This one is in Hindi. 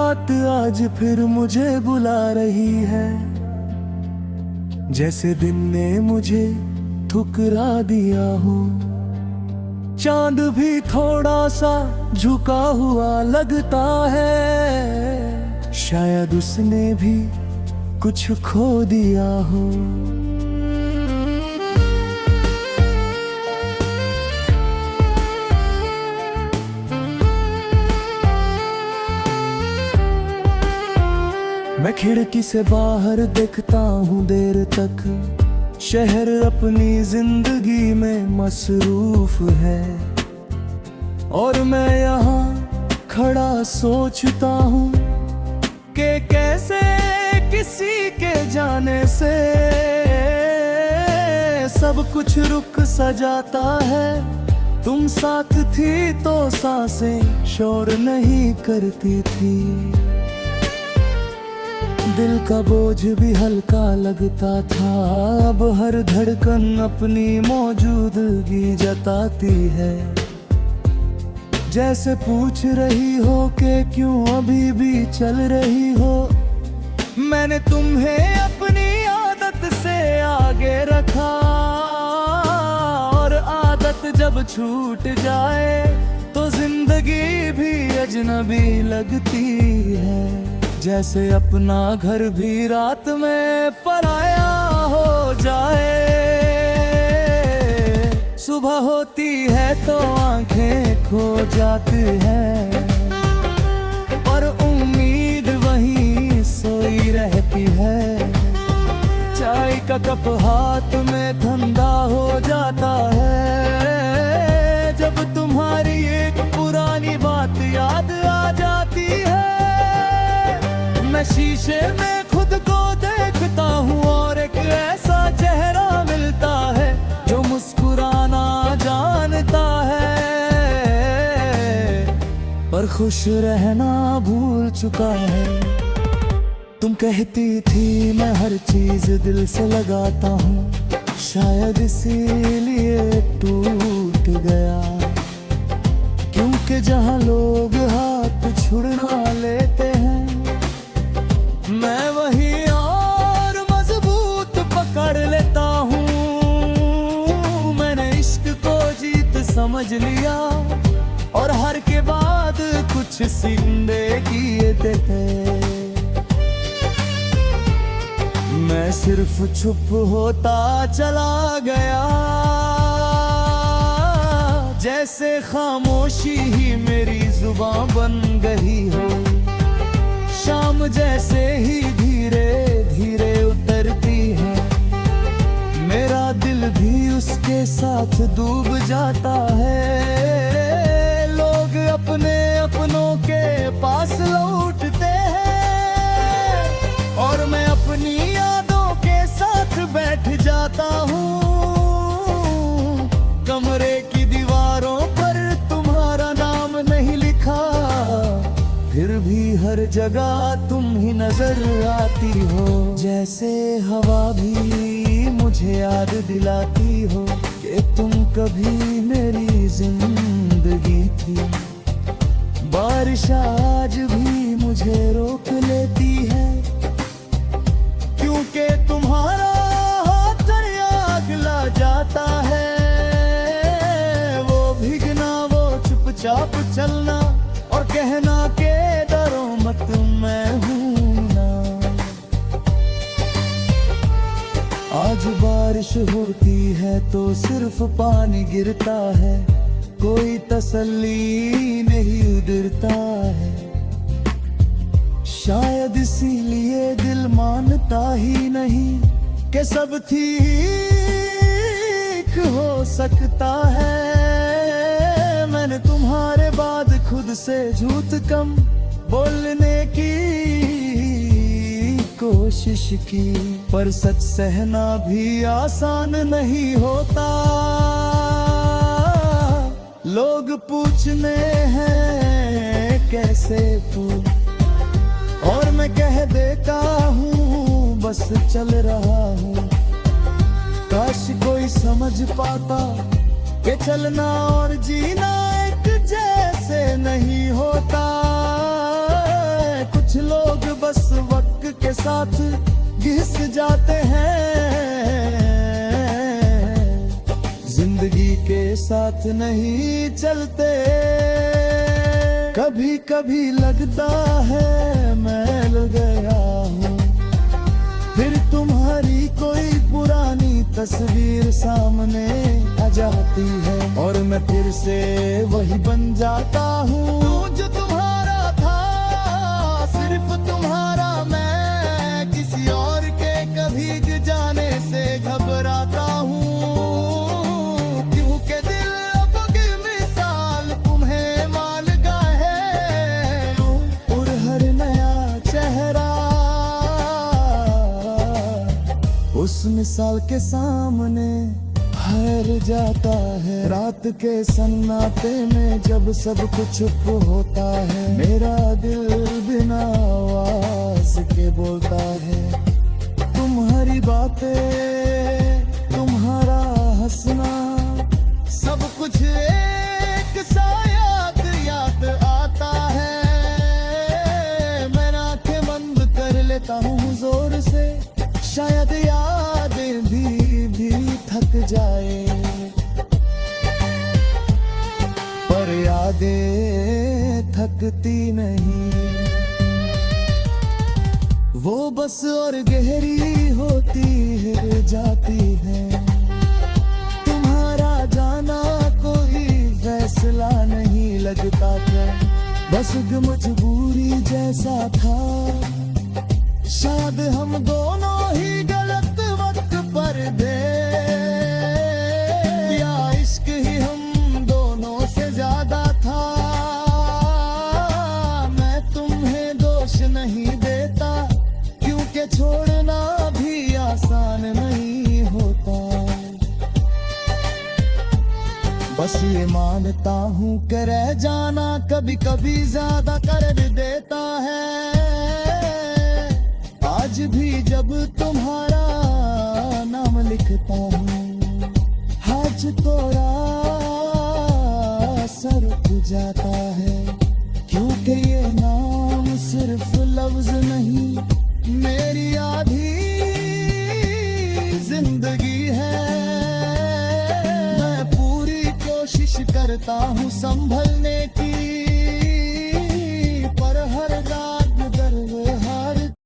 रात आज फिर मुझे बुला रही है, जैसे दिन ने मुझे ठुकरा दिया हो। चांद भी थोड़ा सा झुका हुआ लगता है, शायद उसने भी कुछ खो दिया हो। मैं खिड़की से बाहर देखता हूँ देर तक, शहर अपनी जिंदगी में मसरूफ है, और मैं यहाँ खड़ा सोचता हूँ कि कैसे किसी के जाने से सब कुछ रुक सा जाता है। तुम साथ थी तो सांसें शोर नहीं करती थी, दिल का बोझ भी हल्का लगता था। अब हर धड़कन अपनी मौजूदगी जताती है, जैसे पूछ रही हो कि क्यों अभी भी चल रही हो। मैंने तुम्हें अपनी आदत से आगे रखा, और आदत जब छूट जाए तो जिंदगी भी अजनबी लगती है, जैसे अपना घर भी रात में पराया हो जाए। सुबह होती है तो आंखें खो जाती हैं, पर उम्मीद वहीं सोई रहती है। चाय का कप हाथ में ठंडा हो जाता है, जब तुम्हारी एक पुरानी बात याद आ जाती है। मैं शीशे में खुद को देखता हूँ, और एक ऐसा चेहरा मिलता है जो मुस्कुराना जानता है, पर खुश रहना भूल चुका है। तुम कहती थी मैं हर चीज दिल से लगाता हूँ, शायद इसीलिए टूट गया, क्योंकि जहाँ लोग हाथ छुड़वा लेते हैं, मैं वही और मजबूत पकड़ लेता हूँ। मैंने इश्क को जीत समझ लिया, और हर के बाद कुछ सींदे किए थे। मैं सिर्फ चुप होता चला गया, जैसे खामोशी ही मेरी जुबान बन गई हो। शाम जैसे ही धीरे धीरे उतरती है, मेरा दिल भी उसके साथ डूब जाता है। लोग अपने अपनों के पास लौटते हैं, और मैं अपनी यादों के साथ बैठ जाता हूँ। कमरे की दीवारों पर तुम्हारा नाम नहीं लिखा, फिर भी हर जगह तुम ही नजर आती हो। जैसे हवा भी मुझे याद दिलाती हो कि तुम कभी मेरी जिंदगी थी। बारिश आज भी मुझे रोक लेती है, क्योंकि तुम्हारा हाथ अगला जाता है। वो भीगना, वो चुपचाप चलना, और कहना के डरो मत मैं हूं ना। आज बारिश होती है तो सिर्फ पानी गिरता है, कोई तसल्ली नहीं उधरता है। शायद इसीलिए दिल मानता ही नहीं कि सब ठीक हो सकता है। मैंने तुम्हारे बाद खुद से झूठ कम बोलने की कोशिश की, पर सच सहना भी आसान नहीं होता। लोग पूछने हैं कैसे तू, और मैं कह देता हूँ बस चल रहा हूँ। काश कोई समझ पाता कि चलना और जीना एक जैसे नहीं होता। कुछ कुछ लोग बस वक्त के साथ घिस जाते हैं, जिंदगी के साथ नहीं चलते। कभी कभी लगता है मैं मिल गया हूँ, फिर तुम्हारी कोई पुरानी तस्वीर सामने आ जाती है और मैं फिर से वही बन जाता हूँ जो तुम्हारा था, सिर्फ तुम्हारा। मैं किसी और के कभी जाने से घबराता हूँ, क्योंकि दिल अब की मिसाल तुम्हें मान गया है और हर नया चेहरा उस मिसाल के सामने हार जाता है। रात के सन्नाटे में जब सब कुछ चुप होता है, मेरा दिल बिना आवाज के बोलता है। तुम्हारी बातें, तुम्हारा हंसना, सब कुछ एक सा याद आता है। मैं आंखें बंद कर लेता हूँ जोर से, शायद यादें भी थक जाए, पर यादें थकती नहीं। वो बस और गहरी होती है जाती है, तुम्हारा जाना कोई फैसला नहीं लगता था, बस मजबूरी जैसा था। शायद हम दोनों ही गलत वक्त पर थे, या इश्क ही हम दोनों से ज्यादा था। मैं तुम्हें दोष नहीं देता, क्योंकि छोड़ना भी आसान नहीं होता। बस ये मानता हूँ कि रह जाना कभी कभी ज्यादा कर देता है। आज भी जब तुम्हारा नाम लिखता हूँ, आज थोड़ा सर उठ जाता है, क्योंकि ये नाम सिर्फ लफ्ज नहीं, मेरी आधी जिंदगी है। मैं पूरी कोशिश करता हूँ संभल